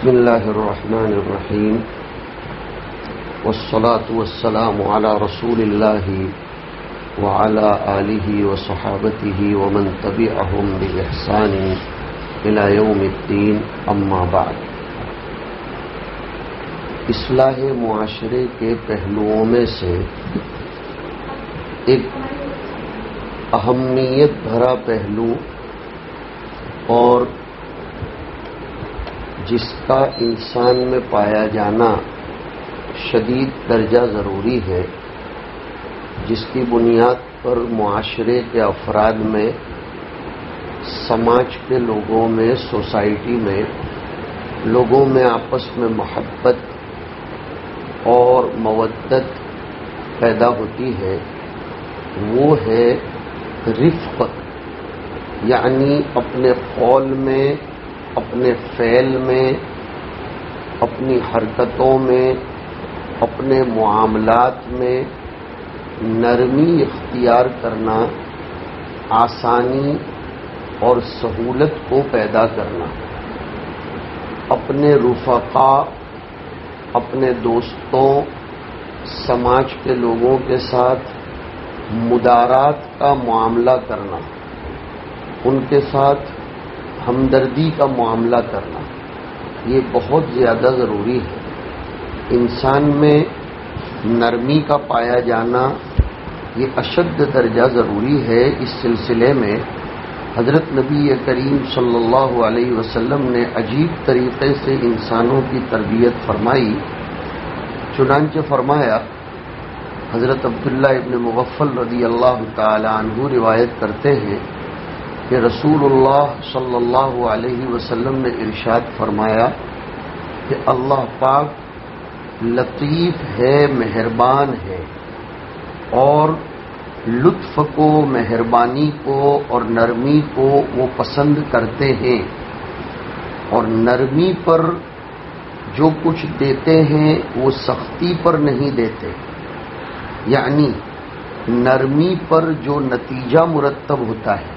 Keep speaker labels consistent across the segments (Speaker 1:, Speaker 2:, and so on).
Speaker 1: بسم الله الرحمن الرحيم والصلاة والسلام على رسول الله وعلى آله وصحابته ومن تبعهم بإحسان إلى يوم الدين أما بعد. اصلاح معاشرے کے پہلوؤں میں سے ایک اہمیت بھرا پہلو اور جس کا انسان میں پایا جانا شدید درجہ ضروری ہے، جس کی بنیاد پر معاشرے کے افراد میں، سماج کے لوگوں میں، سوسائٹی میں، لوگوں میں آپس میں محبت اور مودت پیدا ہوتی ہے، وہ ہے رفق، یعنی اپنے قول میں، اپنے فعل میں، اپنی حرکتوں میں، اپنے معاملات میں نرمی اختیار کرنا، آسانی اور سہولت کو پیدا کرنا، اپنے رفقاء، اپنے دوستوں، سماج کے لوگوں کے ساتھ مدارات کا معاملہ کرنا، ان کے ساتھ ہمدردی کا معاملہ کرنا، یہ بہت زیادہ ضروری ہے. انسان میں نرمی کا پایا جانا یہ اشد درجہ ضروری ہے. اس سلسلے میں حضرت نبی کریم صلی اللہ علیہ وسلم نے عجیب طریقے سے انسانوں کی تربیت فرمائی. چنانچہ فرمایا، حضرت عبداللہ ابن مغفل رضی اللہ تعالی عنہ روایت کرتے ہیں کہ رسول اللہ صلی اللہ علیہ وسلم نے ارشاد فرمایا کہ اللہ پاک لطیف ہے، مہربان ہے، اور لطف کو، مہربانی کو اور نرمی کو وہ پسند کرتے ہیں، اور نرمی پر جو کچھ دیتے ہیں وہ سختی پر نہیں دیتے، یعنی نرمی پر جو نتیجہ مرتب ہوتا ہے،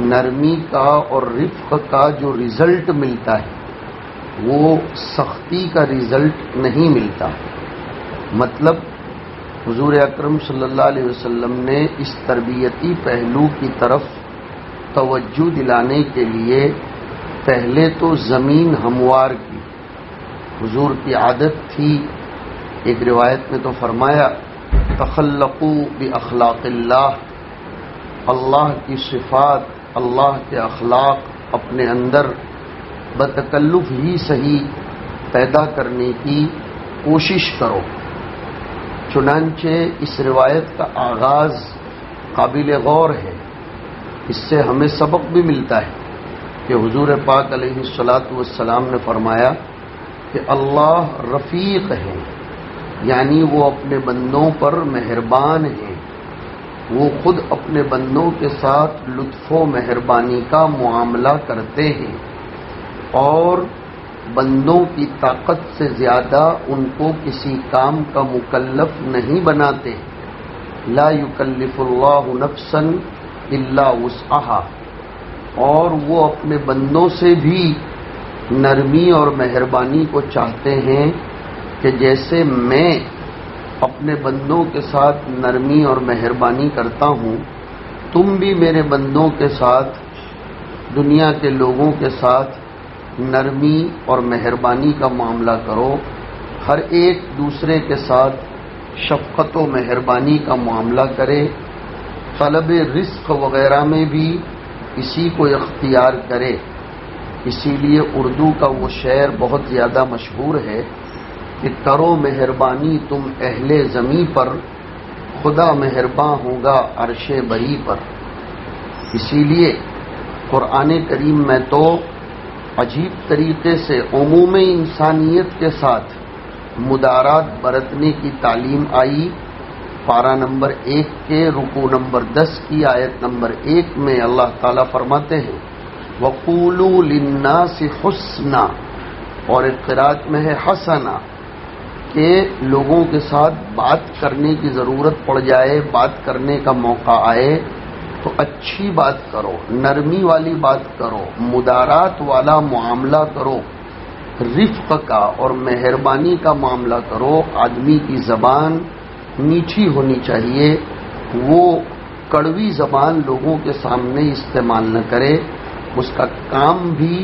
Speaker 1: نرمی کا اور رفق کا جو رزلٹ ملتا ہے وہ سختی کا رزلٹ نہیں ملتا. مطلب حضور اکرم صلی اللہ علیہ وسلم نے اس تربیتی پہلو کی طرف توجہ دلانے کے لیے پہلے تو زمین ہموار کی. حضور کی عادت تھی، ایک روایت میں تو فرمایا، تخلقوا باخلاق اللہ، اللہ کی صفات، اللہ کے اخلاق اپنے اندر بتکلف ہی صحیح پیدا کرنے کی کوشش کرو. چنانچہ اس روایت کا آغاز قابل غور ہے. اس سے ہمیں سبق بھی ملتا ہے کہ حضور پاک علیہ الصلاۃ والسلام نے فرمایا کہ اللہ رفیق ہے، یعنی وہ اپنے بندوں پر مہربان ہیں، وہ خود اپنے بندوں کے ساتھ لطف و مہربانی کا معاملہ کرتے ہیں اور بندوں کی طاقت سے زیادہ ان کو کسی کام کا مکلف نہیں بناتے. لا یکلف اللہ نفسا الا وسعها، اور وہ اپنے بندوں سے بھی نرمی اور مہربانی کو چاہتے ہیں کہ جیسے میں اپنے بندوں کے ساتھ نرمی اور مہربانی کرتا ہوں، تم بھی میرے بندوں کے ساتھ، دنیا کے لوگوں کے ساتھ نرمی اور مہربانی کا معاملہ کرو. ہر ایک دوسرے کے ساتھ شفقت و مہربانی کا معاملہ کرے. طلب رزق وغیرہ میں بھی اسی کو اختیار کرے. اسی لیے اردو کا وہ شعر بہت زیادہ مشہور ہے کہ کرو مہربانی تم اہل زمیں پر، خدا مہرباں ہوگا عرش بری پر. اسی لیے قرآن کریم میں تو عجیب طریقے سے عموم انسانیت کے ساتھ مدارات برتنے کی تعلیم آئی. پارہ نمبر 1 کے رکوع نمبر 10 کی آیت نمبر 1 میں اللہ تعالیٰ فرماتے ہیں وَقُولُوا لِلنَّاسِ حُسْنًا، اور ایک قرات میں ہے حسنا، کہ لوگوں کے ساتھ بات کرنے کی ضرورت پڑ جائے، بات کرنے کا موقع آئے تو اچھی بات کرو، نرمی والی بات کرو، مدارات والا معاملہ کرو. رفق کا اور مہربانی کا معاملہ کرو. آدمی کی زبان میٹھی ہونی چاہیے، وہ کڑوی زبان لوگوں کے سامنے استعمال نہ کرے. اس کا کام بھی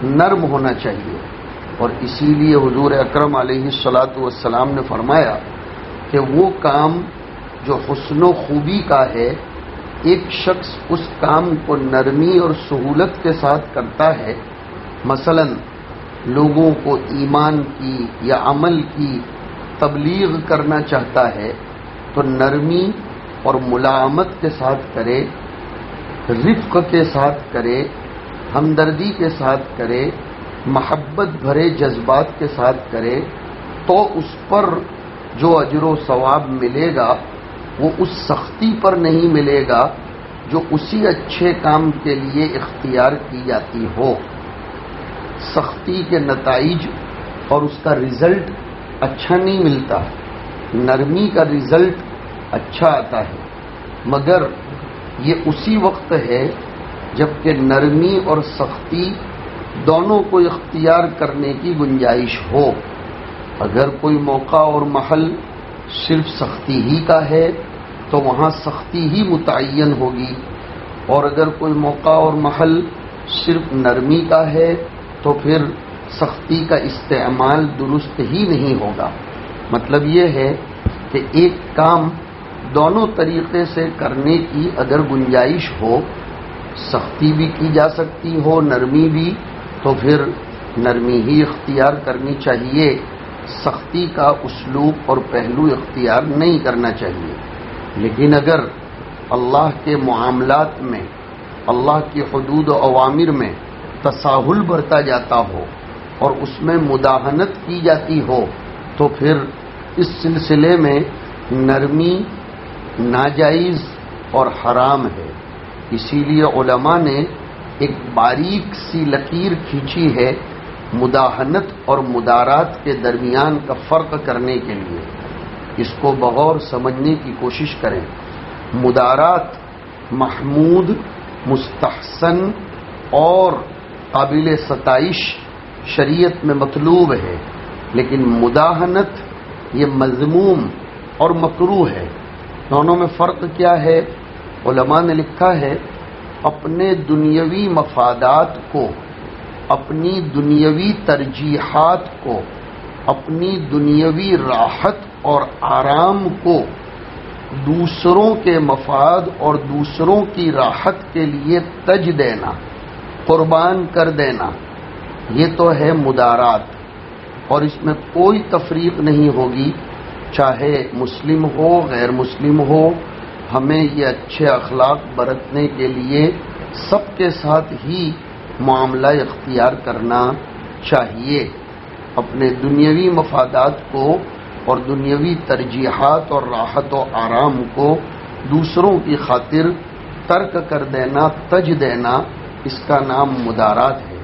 Speaker 1: نرم ہونا چاہیے. اور اسی لیے حضور اکرم علیہ الصلاۃ والسلام نے فرمایا کہ وہ کام جو حسن و خوبی کا ہے، ایک شخص اس کام کو نرمی اور سہولت کے ساتھ کرتا ہے. مثلا لوگوں کو ایمان کی یا عمل کی تبلیغ کرنا چاہتا ہے تو نرمی اور ملائمت کے ساتھ کرے، رفق کے ساتھ کرے، ہمدردی کے ساتھ کرے، محبت بھرے جذبات کے ساتھ کرے، تو اس پر جو اجر و ثواب ملے گا وہ اس سختی پر نہیں ملے گا جو اسی اچھے کام کے لیے اختیار کی جاتی ہو. سختی کے نتائج اور اس کا رزلٹ اچھا نہیں ملتا، نرمی کا رزلٹ اچھا آتا ہے، مگر یہ اسی وقت ہے جبکہ نرمی اور سختی دونوں کو اختیار کرنے کی گنجائش ہو. اگر کوئی موقع اور محل صرف سختی ہی کا ہے تو وہاں سختی ہی متعین ہوگی، اور اگر کوئی موقع اور محل صرف نرمی کا ہے تو پھر سختی کا استعمال درست ہی نہیں ہوگا. مطلب یہ ہے کہ ایک کام دونوں طریقے سے کرنے کی اگر گنجائش ہو، سختی بھی کی جا سکتی ہو، نرمی بھی، تو پھر نرمی ہی اختیار کرنی چاہیے. سختی کا اسلوب اور پہلو اختیار نہیں کرنا چاہیے. لیکن اگر اللہ کے معاملات میں، اللہ کی حدود و اوامر میں تساہل برتا جاتا ہو اور اس میں مداہنت کی جاتی ہو تو پھر اس سلسلے میں نرمی ناجائز اور حرام ہے. اسی لیے علماء نے ایک باریک سی لکیر کھینچی ہے مداہنت اور مدارات کے درمیان کا فرق کرنے کے لیے. اس کو بغور سمجھنے کی کوشش کریں. مدارات محمود، مستحسن اور قابل ستائش شریعت میں مطلوب ہے، لیکن مداہنت یہ مذموم اور مکروہ ہے. دونوں میں فرق کیا ہے؟ علماء نے لکھا ہے اپنے دنیاوی مفادات کو، اپنی دنیاوی ترجیحات کو، اپنی دنیاوی راحت اور آرام کو دوسروں کے مفاد اور دوسروں کی راحت کے لیے تج دینا، قربان کر دینا، یہ تو ہے مدارات. اور اس میں کوئی تفریق نہیں ہوگی، چاہے مسلم ہو غیر مسلم ہو. ہمیں یہ اچھے اخلاق برتنے کے لیے سب کے ساتھ ہی معاملہ اختیار کرنا چاہیے. اپنے دنیاوی مفادات کو اور دنیاوی ترجیحات اور راحت و آرام کو دوسروں کی خاطر ترک کر دینا، تج دینا، اس کا نام مدارات ہے.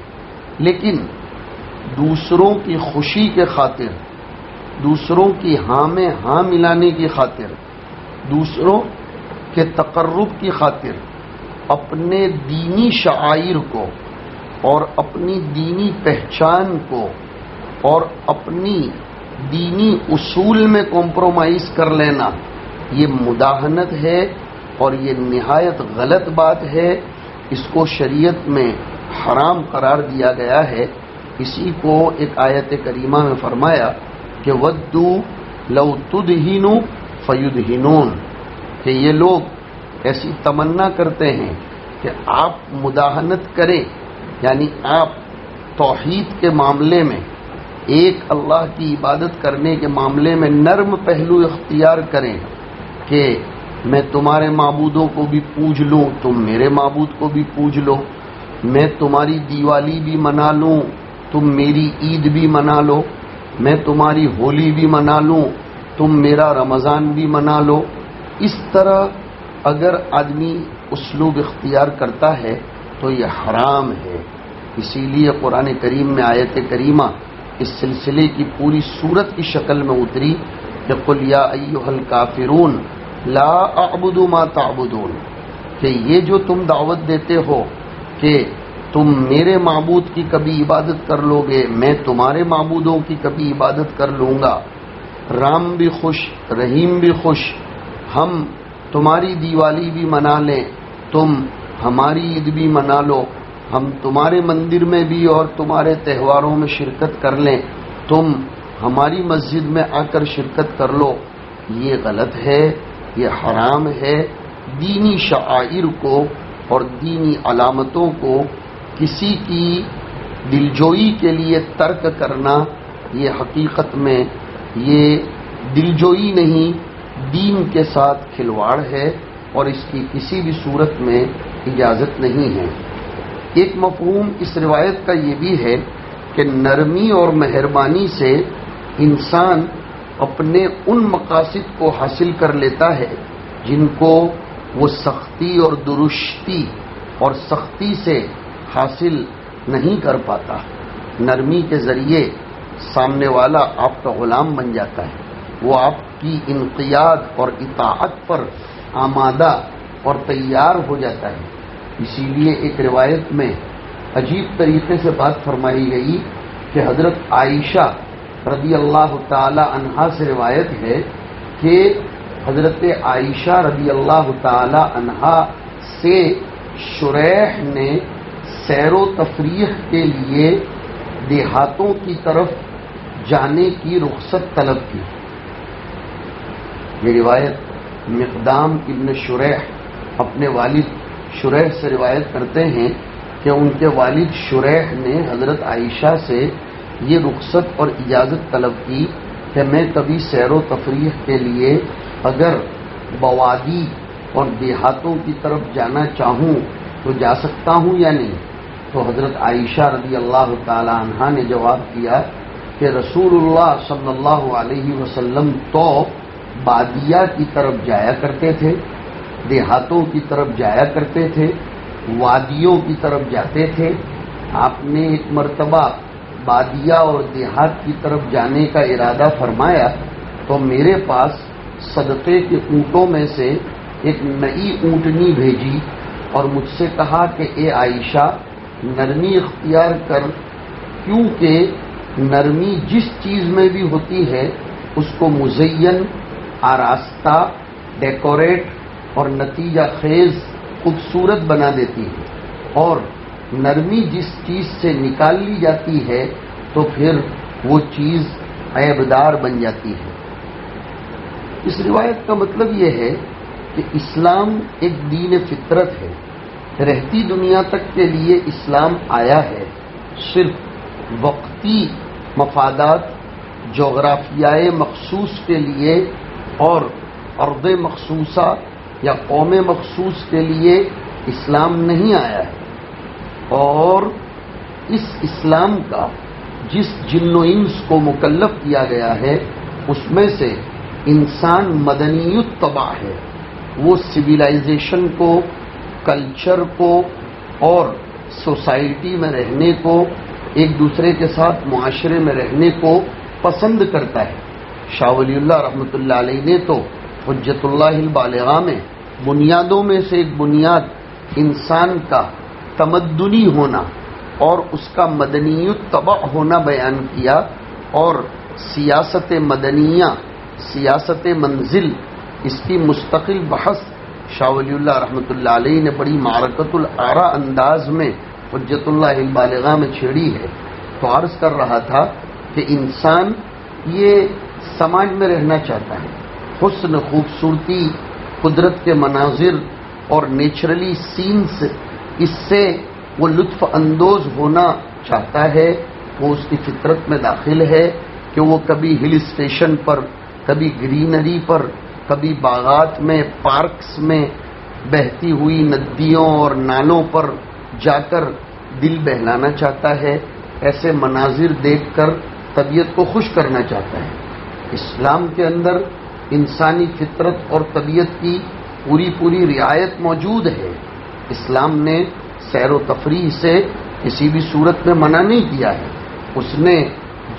Speaker 1: لیکن دوسروں کی خوشی کے خاطر، دوسروں کی ہاں میں ہاں ملانے کی خاطر، دوسروں کے تقرب کی خاطر اپنے دینی شعائر کو اور اپنی دینی پہچان کو اور اپنی دینی اصول میں کمپرومائز کر لینا، یہ مداہنت ہے اور یہ نہایت غلط بات ہے. اس کو شریعت میں حرام قرار دیا گیا ہے. اسی کو ایک آیت کریمہ میں فرمایا کہ ودو لو تدہنوا فیدہنون، کہ یہ لوگ ایسی تمنا کرتے ہیں کہ آپ مداہنت کریں، یعنی آپ توحید کے معاملے میں، ایک اللہ کی عبادت کرنے کے معاملے میں نرم پہلو اختیار کریں کہ میں تمہارے معبودوں کو بھی پوج لوں، تم میرے معبود کو بھی پوج لو، میں تمہاری دیوالی بھی منا لوں، تم میری عید بھی منا لو، میں تمہاری ہولی بھی منا لوں، تم میرا رمضان بھی منا لو. اس طرح اگر آدمی اسلوب اختیار کرتا ہے تو یہ حرام ہے. اسی لیے قرآن کریم میں آیت کریمہ اس سلسلے کی پوری صورت کی شکل میں اتری کہ قل یا ایھا الکافرون لا اعبد ما تعبدون، کہ یہ جو تم دعوت دیتے ہو کہ تم میرے معبود کی کبھی عبادت کر لو گے، میں تمہارے معبودوں کی کبھی عبادت کر لوں گا۔ رام بھی خوش، رحیم بھی خوش، ہم تمہاری دیوالی بھی منا لیں، تم ہماری عید بھی منا لو، ہم تمہارے مندر میں بھی اور تمہارے تہواروں میں شرکت کر لیں، تم ہماری مسجد میں آ کر شرکت کر لو۔ یہ غلط ہے، یہ حرام ہے۔ دینی شعائر کو اور دینی علامتوں کو کسی کی دلجوئی کے لیے ترک کرنا، یہ حقیقت میں یہ دلجوئی نہیں، دین کے ساتھ کھلواڑ ہے اور اس کی کسی بھی صورت میں اجازت نہیں ہے۔ ایک مفہوم اس روایت کا یہ بھی ہے کہ نرمی اور مہربانی سے انسان اپنے ان مقاصد کو حاصل کر لیتا ہے جن کو وہ سختی اور درستی اور سختی سے حاصل نہیں کر پاتا۔ نرمی کے ذریعے سامنے والا آپ کا غلام بن جاتا ہے، وہ آپ کی انقیاد اور اطاعت پر آمادہ اور تیار ہو جاتا ہے۔ اسی لیے ایک روایت میں عجیب طریقے سے بات فرمائی گئی کہ حضرت عائشہ رضی اللہ تعالی عنہا سے روایت ہے کہ حضرت عائشہ رضی اللہ تعالی عنہا سے شریح نے سیر و تفریح کے لیے دیہاتوں کی طرف جانے کی رخصت طلب کی۔ یہ روایت مقدام ابن شریح اپنے والد شریح سے روایت کرتے ہیں کہ ان کے والد شریح نے حضرت عائشہ سے یہ رخصت اور اجازت طلب کی کہ میں کبھی سیر و تفریح کے لیے اگر بوادی اور دیہاتوں کی طرف جانا چاہوں تو جا سکتا ہوں یا نہیں؟ تو حضرت عائشہ رضی اللہ تعالی عنہا نے جواب دیا کہ رسول اللہ صلی اللہ علیہ وسلم تو بادیہ کی طرف جایا کرتے تھے، دیہاتوں کی طرف جایا کرتے تھے، وادیوں کی طرف جاتے تھے۔ آپ نے ایک مرتبہ بادیہ اور دیہات کی طرف جانے کا ارادہ فرمایا تو میرے پاس صدقے کے اونٹوں میں سے ایک نئی اونٹنی بھیجی اور مجھ سے کہا کہ اے عائشہ نرمی اختیار کر، کیونکہ نرمی جس چیز میں بھی ہوتی ہے اس کو مزین، آراستہ، ڈیکوریٹ اور نتیجہ خیز خوبصورت بنا دیتی ہے، اور نرمی جس چیز سے نکال لی جاتی ہے تو پھر وہ چیز عیبدار بن جاتی ہے۔ اس روایت کا مطلب یہ ہے کہ اسلام ایک دین فطرت ہے، رہتی دنیا تک کے لیے اسلام آیا ہے، صرف وقتی مفادات، جغرافیائے مخصوص کے لیے اور ارض مخصوصہ یا قوم مخصوص کے لیے اسلام نہیں آیا ہے، اور اس اسلام کا جس جن و انس کو مکلف کیا گیا ہے اس میں سے انسان مدنی الطبع ہے، وہ سویلائزیشن کو، کلچر کو اور سوسائٹی میں رہنے کو، ایک دوسرے کے ساتھ معاشرے میں رہنے کو پسند کرتا ہے۔ شاہ ولی اللہ رحمۃ اللہ علیہ نے تو حجت اللہ البالغہ میں بنیادوں میں سے ایک بنیاد انسان کا تمدنی ہونا اور اس کا مدنی الطبع ہونا بیان کیا، اور سیاست مدنیہ، سیاست منزل، اس کی مستقل بحث شاہ ولی اللہ رحمۃ اللہ علیہ نے بڑی معرکۃ الآراء انداز میں حجت اللہ البالغہ میں چھیڑی ہے۔ تو عرض کر رہا تھا کہ انسان یہ سماج میں رہنا چاہتا ہے، حسن، خوبصورتی، قدرت کے مناظر اور نیچرلی سینس، اس سے وہ لطف اندوز ہونا چاہتا ہے، وہ اس کی فطرت میں داخل ہے کہ وہ کبھی ہل اسٹیشن پر، کبھی گرینری پر، کبھی باغات میں، پارکس میں، بہتی ہوئی ندیوں اور نالوں پر جا کر دل بہلانا چاہتا ہے، ایسے مناظر دیکھ کر طبیعت کو خوش کرنا چاہتا ہے۔ اسلام کے اندر انسانی فطرت اور طبیعت کی پوری رعایت موجود ہے۔ اسلام نے سیر و تفریح سے کسی بھی صورت میں منع نہیں کیا ہے، اس نے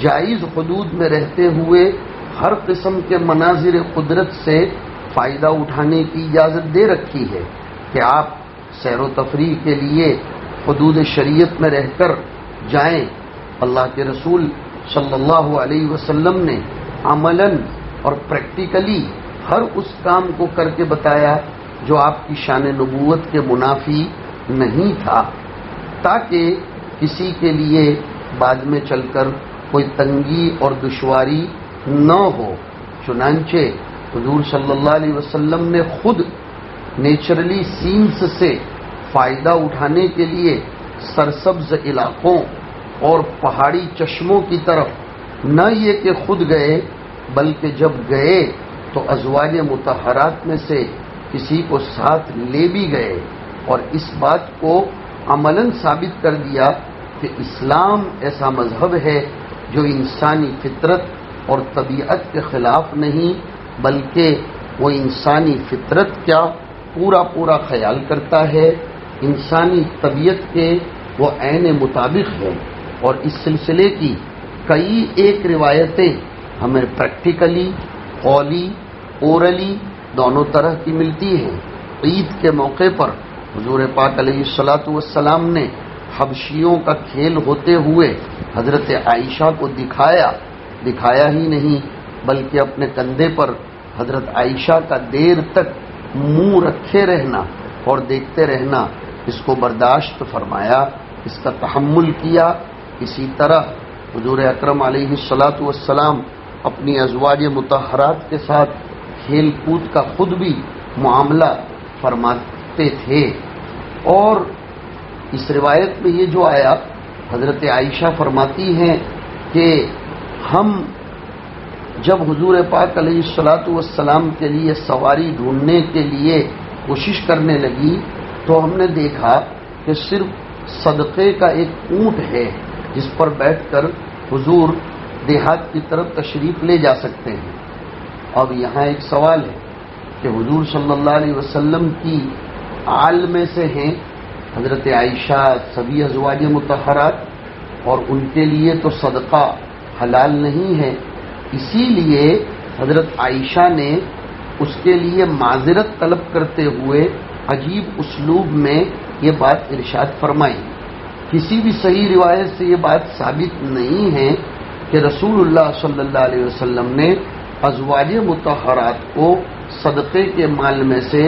Speaker 1: جائز حدود میں رہتے ہوئے ہر قسم کے مناظر قدرت سے فائدہ اٹھانے کی اجازت دے رکھی ہے کہ آپ سیر و تفریح کے لیے حدود شریعت میں رہ کر جائیں۔ اللہ کے رسول صلی اللہ علیہ وسلم نے عملاً اور پریکٹیکلی ہر اس کام کو کر کے بتایا جو آپ کی شان نبوت کے منافی نہیں تھا، تاکہ کسی کے لیے بعد میں چل کر کوئی تنگی اور دشواری نہ ہو۔ چنانچہ حضور صلی اللہ علیہ وسلم نے خود نیچرلی سینس سے فائدہ اٹھانے کے لیے سرسبز علاقوں اور پہاڑی چشموں کی طرف نہ یہ کہ خود گئے، بلکہ جب گئے تو ازواج مطہرات میں سے کسی کو ساتھ لے بھی گئے، اور اس بات کو عملاً ثابت کر دیا کہ اسلام ایسا مذہب ہے جو انسانی فطرت اور طبیعت کے خلاف نہیں، بلکہ وہ انسانی فطرت کیا پورا خیال کرتا ہے، انسانی طبیعت کے وہ عین مطابق ہے۔ اور اس سلسلے کی کئی ایک روایتیں ہمیں پریکٹیکلی، قولی، اورلی دونوں طرح کی ملتی ہیں۔ عید کے موقع پر حضور پاک علیہ الصلاۃ والسلام نے حبشیوں کا کھیل ہوتے ہوئے حضرت عائشہ کو دکھایا ہی نہیں، بلکہ اپنے کندھے پر حضرت عائشہ کا دیر تک منہ رکھے رہنا اور دیکھتے رہنا، اس کو برداشت فرمایا، اس کا تحمل کیا۔ اسی طرح حضور اکرم علیہ الصلاۃ والسلام اپنی ازواج مطہرات کے ساتھ کھیل کود کا خود بھی معاملہ فرماتے تھے۔ اور اس روایت میں یہ جو آیا، حضرت عائشہ فرماتی ہیں کہ ہم جب حضور پاک علیہ الصلاۃ والسلام کے لیے سواری ڈھونڈنے کے لیے کوشش کرنے لگی تو ہم نے دیکھا کہ صرف صدقے کا ایک اونٹ ہے جس پر بیٹھ کر حضور دیہات کی طرف تشریف لے جا سکتے ہیں۔ اب یہاں ایک سوال ہے کہ حضور صلی اللہ علیہ وسلم کی آل میں سے ہیں حضرت عائشہ، سبھی ازواج مطہرات، اور ان کے لیے تو صدقہ حلال نہیں ہے، اسی لیے حضرت عائشہ نے اس کے لیے معذرت طلب کرتے ہوئے عجیب اسلوب میں یہ بات ارشاد فرمائی۔ کسی بھی صحیح روایت سے یہ بات ثابت نہیں ہے کہ رسول اللہ صلی اللہ علیہ وسلم نے ازواج مطہرات کو صدقے کے مال میں سے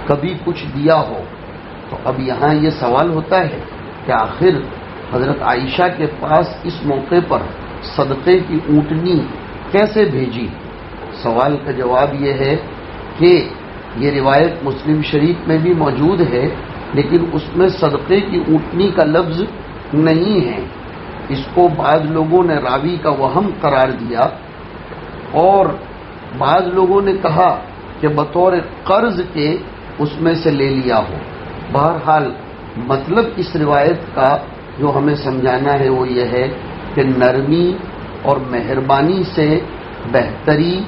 Speaker 1: کبھی کچھ دیا ہو۔ تو اب یہاں یہ سوال ہوتا ہے کہ آخر حضرت عائشہ کے پاس اس موقع پر صدقے کی اونٹنی کیسے بھیجی؟ سوال کا جواب یہ ہے کہ یہ روایت مسلم شریف میں بھی موجود ہے، لیکن اس میں صدقے کی اونٹنی کا لفظ نہیں ہے۔ اس کو بعض لوگوں نے راوی کا وہم قرار دیا اور بعض لوگوں نے کہا کہ بطور قرض کے اس میں سے لے لیا ہو۔ بہرحال مطلب اس روایت کا جو ہمیں سمجھانا ہے وہ یہ ہے کہ نرمی اور مہربانی سے بہتری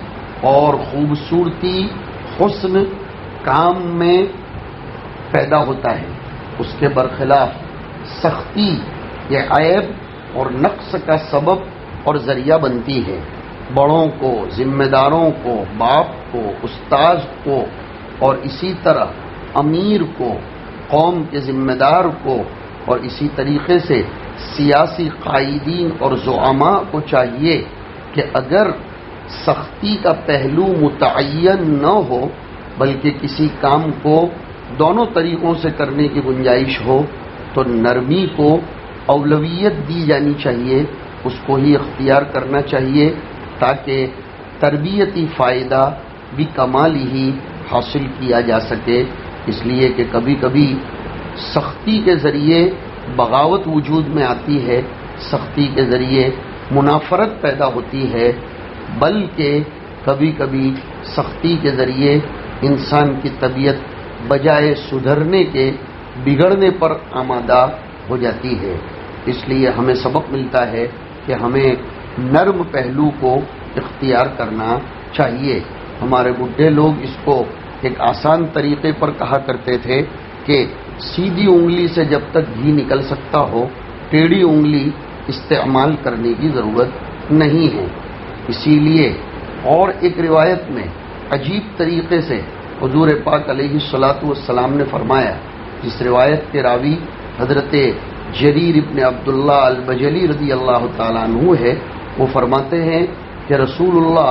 Speaker 1: اور خوبصورتی، حسن کام میں پیدا ہوتا ہے، اس کے برخلاف سختی یہ عیب اور نقص کا سبب اور ذریعہ بنتی ہے۔ بڑوں کو، ذمہ داروں کو، باپ کو، استاذ کو، اور اسی طرح امیر کو، قوم کے ذمہ دار کو، اور اسی طریقے سے سیاسی قائدین اور زعماء کو چاہیے کہ اگر سختی کا پہلو متعین نہ ہو بلکہ کسی کام کو دونوں طریقوں سے کرنے کی گنجائش ہو تو نرمی کو اولویت دی جانی چاہیے، اس کو ہی اختیار کرنا چاہیے تاکہ تربیتی فائدہ بھی کمال ہی حاصل کیا جا سکے۔ اس لیے کہ کبھی کبھی سختی کے ذریعے بغاوت وجود میں آتی ہے، سختی کے ذریعے منافرت پیدا ہوتی ہے، بلکہ کبھی کبھی سختی کے ذریعے انسان کی طبیعت بجائے سدھرنے کے بگڑنے پر آمادہ ہو جاتی ہے۔ اس لیے ہمیں سبق ملتا ہے کہ ہمیں نرم پہلو کو اختیار کرنا چاہیے۔ ہمارے بڈھے لوگ اس کو ایک آسان طریقے پر کہا کرتے تھے کہ سیدھی انگلی سے جب تک گھی نکل سکتا ہو ٹیڑھی انگلی استعمال کرنے کی ضرورت نہیں ہے۔ اسی لیے اور ایک روایت میں عجیب طریقے سے حضور پاک علیہ الصلاۃ والسلام نے فرمایا، جس روایت کے راوی حضرت جریر ابن عبداللہ البجلی رضی اللہ تعالیٰ عنہ ہے، وہ فرماتے ہیں کہ رسول اللہ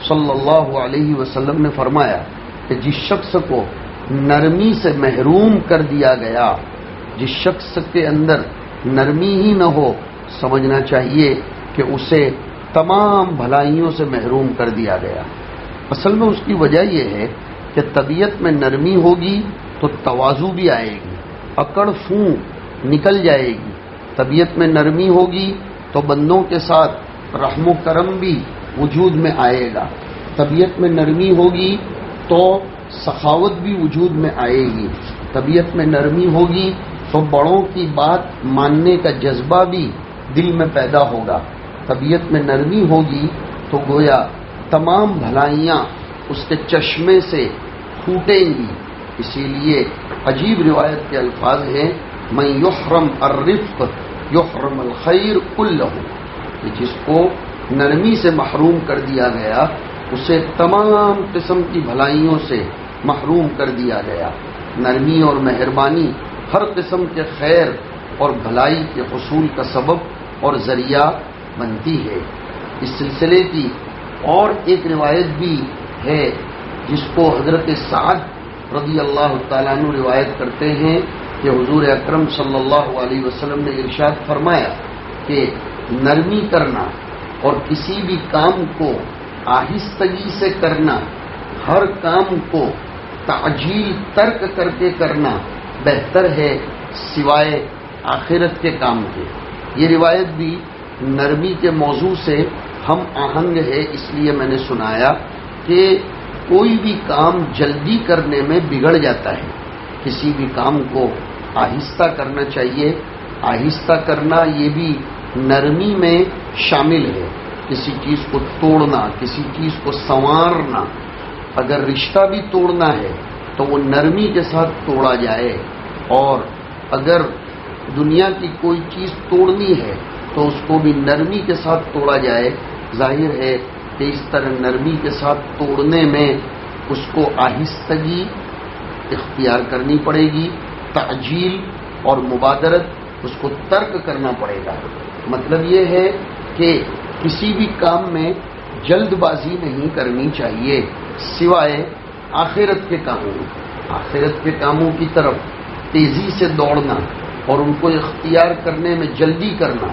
Speaker 1: صلی اللہ علیہ وسلم نے فرمایا کہ جس شخص کو نرمی سے محروم کر دیا گیا، جس شخص کے اندر نرمی ہی نہ ہو، سمجھنا چاہیے کہ اسے تمام بھلائیوں سے محروم کر دیا گیا۔ اصل میں اس کی وجہ یہ ہے کہ طبیعت میں نرمی ہوگی تو تواضع بھی آئے گی، اکڑ فون نکل جائے گی۔ طبیعت میں نرمی ہوگی تو بندوں کے ساتھ رحم و کرم بھی وجود میں آئے گا۔ طبیعت میں نرمی ہوگی تو سخاوت بھی وجود میں آئے گی۔ طبیعت میں نرمی ہوگی تو بڑوں کی بات ماننے کا جذبہ بھی دل میں پیدا ہوگا۔ طبیعت میں نرمی ہوگی تو گویا تمام بھلائیاں اس کے چشمے سے پھوٹیں گی۔ اسی لیے عجیب روایت کے الفاظ ہیں، من یحرم الرفق یحرم الخیر کلہ، کہ جس کو نرمی سے محروم کر دیا گیا اسے تمام قسم کی بھلائیوں سے محروم کر دیا گیا۔ نرمی اور مہربانی ہر قسم کے خیر اور بھلائی کے حصول کا سبب اور ذریعہ بنتی ہے۔ اس سلسلے کی اور ایک روایت بھی ہے جس کو حضرت سعد رضی اللہ تعالیٰ عنہ روایت کرتے ہیں کہ حضور اکرم صلی اللہ علیہ وسلم نے ارشاد فرمایا کہ نرمی کرنا اور کسی بھی کام کو آہستگی سے کرنا، ہر کام کو تعجیل ترک کر کے کرنا بہتر ہے سوائے آخرت کے کام کے۔ یہ روایت بھی نرمی کے موضوع سے ہم آہنگ ہے، اس لیے میں نے سنایا کہ کوئی بھی کام جلدی کرنے میں بگڑ جاتا ہے، کسی بھی کام کو آہستہ کرنا چاہیے۔ آہستہ کرنا یہ بھی نرمی میں شامل ہے۔ کسی چیز کو توڑنا، کسی چیز کو سنوارنا، اگر رشتہ بھی توڑنا ہے تو وہ نرمی کے ساتھ توڑا جائے، اور اگر دنیا کی کوئی چیز توڑنی ہے تو اس کو بھی نرمی کے ساتھ توڑا جائے۔ ظاہر ہے کہ اس طرح نرمی کے ساتھ توڑنے میں اس کو آہستگی اختیار کرنی پڑے گی، تعجیل اور مبادرت اس کو ترک کرنا پڑے گا۔ مطلب یہ ہے کہ کسی بھی کام میں جلد بازی نہیں کرنی چاہیے سوائے آخرت کے کاموں۔ آخرت کے کاموں کی طرف تیزی سے دوڑنا اور ان کو اختیار کرنے میں جلدی کرنا،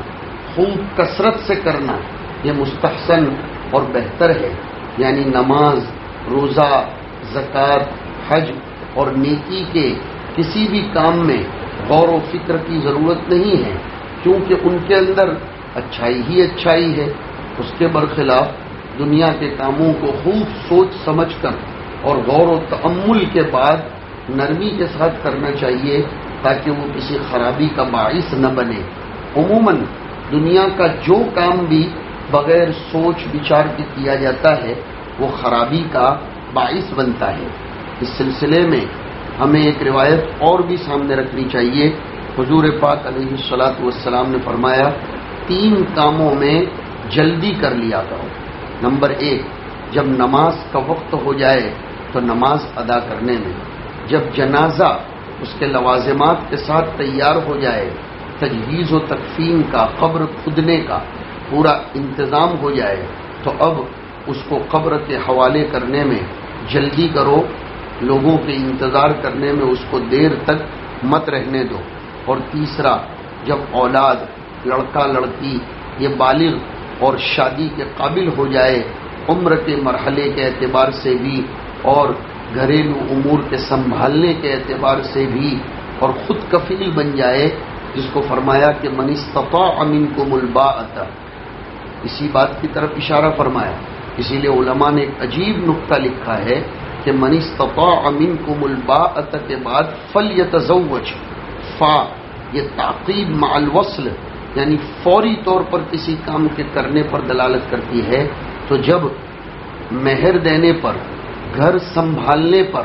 Speaker 1: خوب کثرت سے کرنا، یہ مستحسن اور بہتر ہے۔ یعنی نماز، روزہ، زکوٰۃ، حج اور نیکی کے کسی بھی کام میں غور و فکر کی ضرورت نہیں ہے، کیونکہ ان کے اندر اچھائی ہی اچھائی ہے۔ اس کے برخلاف دنیا کے کاموں کو خوب سوچ سمجھ کر اور غور و تأمل کے بعد نرمی کے ساتھ کرنا چاہیے تاکہ وہ کسی خرابی کا باعث نہ بنے۔ عموماً دنیا کا جو کام بھی بغیر سوچ بچار کے کیا جاتا ہے وہ خرابی کا باعث بنتا ہے۔ اس سلسلے میں ہمیں ایک روایت اور بھی سامنے رکھنی چاہیے۔ حضور پاک علیہ الصلاۃ والسلام نے فرمایا 3 کاموں میں جلدی کر لیا کرو۔ نمبر 1، جب نماز کا وقت ہو جائے تو نماز ادا کرنے میں، جب جنازہ اس کے لوازمات کے ساتھ تیار ہو جائے، تجہیز و تکفین کا، قبر کھودنے کا پورا انتظام ہو جائے تو اب اس کو قبر کے حوالے کرنے میں جلدی کرو، لوگوں کے انتظار کرنے میں اس کو دیر تک مت رہنے دو۔ اور تیسرا، جب اولاد، لڑکا لڑکی یہ بالغ اور شادی کے قابل ہو جائے، عمر کے مرحلے کے اعتبار سے بھی اور گھریلو امور کے سنبھالنے کے اعتبار سے بھی، اور خود کفیل بن جائے، جس کو فرمایا کہ من استطاع منکم الباءۃ، اسی بات کی طرف اشارہ فرمایا۔ اسی لیے علماء نے ایک عجیب نقطہ لکھا ہے کہ من استطاع منکم الباءۃ کے بعد فلیتزوج، فا یہ تعقیب مع الوصل یعنی فوری طور پر کسی کام کے کرنے پر دلالت کرتی ہے۔ تو جب مہر دینے پر، گھر سنبھالنے پر،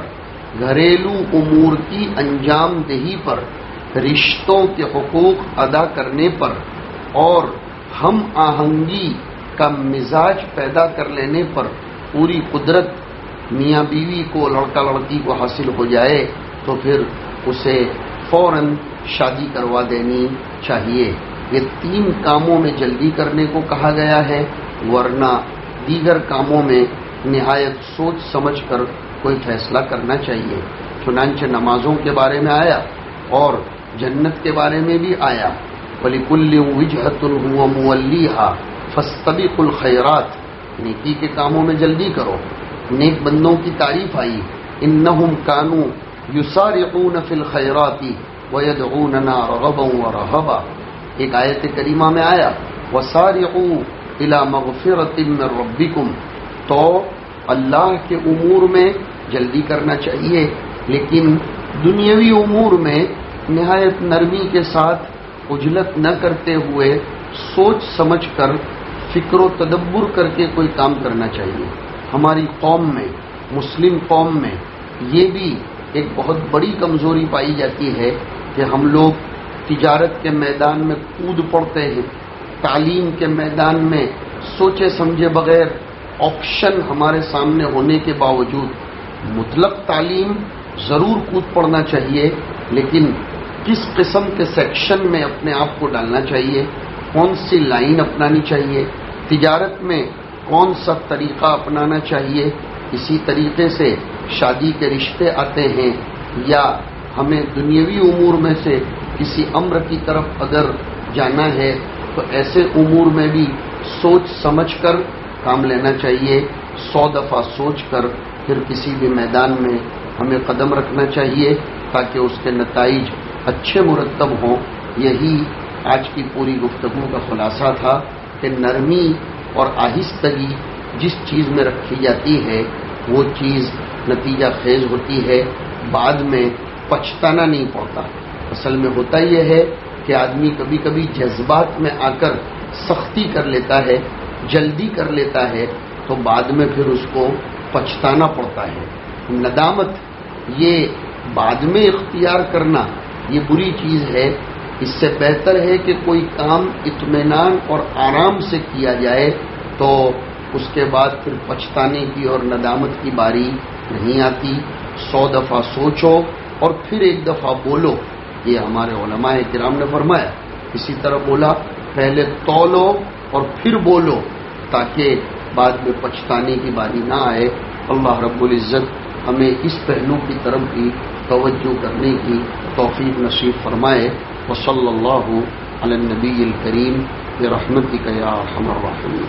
Speaker 1: گھریلو امور کی انجام دہی پر، رشتوں کے حقوق ادا کرنے پر اور ہم آہنگی کا مزاج پیدا کر لینے پر پوری قدرت میاں بیوی کو، لڑکا لڑکی کو حاصل ہو جائے تو پھر اسے فوراً شادی کروا دینی چاہیے۔ یہ 3 کاموں میں جلدی کرنے کو کہا گیا ہے، ورنہ دیگر کاموں میں نہایت سوچ سمجھ کر کوئی فیصلہ کرنا چاہیے۔ چنانچہ نمازوں کے بارے میں آیا اور جنت کے بارے میں بھی آیا، وَلِكُلٍّ وِجْهَةٌ هُوَ مُوَلِّيهَا فَاسْتَبِقُوا الْخَيْرَاتِ، نیکی کے کاموں میں جلدی کرو۔ نیک بندوں کی تعریف آئی، إِنَّهُمْ كَانُوا يُسَارِعُونَ فِي الْخَيْرَاتِ وَيَدْعُونَنَا رَغَبًا وَرَهَبًا۔ ایک آیت کریمہ میں آیا وَسَارِعُوا إِلَى مَغْفِرَةٍ مِّن رَّبِّكُمْ، تو اللہ کے امور میں جلدی کرنا چاہیے، لیکن دنیاوی امور میں نہایت نرمی کے ساتھ عجلت نہ کرتے ہوئے سوچ سمجھ کر فکر و تدبر کر کے کوئی کام کرنا چاہیے۔ ہماری قوم میں، مسلم قوم میں یہ بھی ایک بہت بڑی کمزوری پائی جاتی ہے کہ ہم لوگ تجارت کے میدان میں کود پڑتے ہیں، تعلیم کے میدان میں سوچے سمجھے بغیر آپشن ہمارے سامنے ہونے کے باوجود مطلق تعلیم ضرور کود پڑنا چاہیے، لیکن کس قسم کے سیکشن میں اپنے آپ کو ڈالنا چاہیے، کون سی لائن اپنانی چاہیے، تجارت میں کون سا طریقہ اپنانا چاہیے۔ اسی طریقے سے شادی کے رشتے آتے ہیں، یا ہمیں دنیاوی امور میں سے کسی امر کی طرف اگر جانا ہے تو ایسے امور میں بھی سوچ سمجھ کر کام لینا چاہیے۔ 100 دفعہ سوچ کر پھر کسی بھی میدان میں ہمیں قدم رکھنا چاہیے تاکہ اس کے نتائج اچھے مرتب ہوں۔ یہی آج کی پوری گفتگو کا خلاصہ تھا کہ نرمی اور آہستگی جس چیز میں رکھی جاتی ہے وہ چیز نتیجہ خیز ہوتی ہے، بعد میں پچھتانا نہیں پڑتا۔ اصل میں ہوتا یہ ہے کہ آدمی کبھی کبھی جذبات میں آ کر سختی کر لیتا ہے، جلدی کر لیتا ہے، تو بعد میں پھر اس کو پچھتانا پڑتا ہے۔ ندامت یہ بعد میں اختیار کرنا یہ بری چیز ہے۔ اس سے بہتر ہے کہ کوئی کام اطمینان اور آرام سے کیا جائے تو اس کے بعد پھر پچھتانے کی اور ندامت کی باری نہیں آتی۔ 100 دفعہ سوچو اور پھر 1 دفعہ بولو، یہ ہمارے علماء کرام نے فرمایا۔ اسی طرح بولا پہلے تولو اور پھر بولو تاکہ بعد میں پچھتانے کی باری نہ آئے۔ اللہ رب العزت ہمیں اس پہلو کی طرف بھی توجہ کرنے کی توفیق نصیب فرمائے۔ وصلی اللہ علی النبی الکریم برحمتک یا ارحم الراحمین۔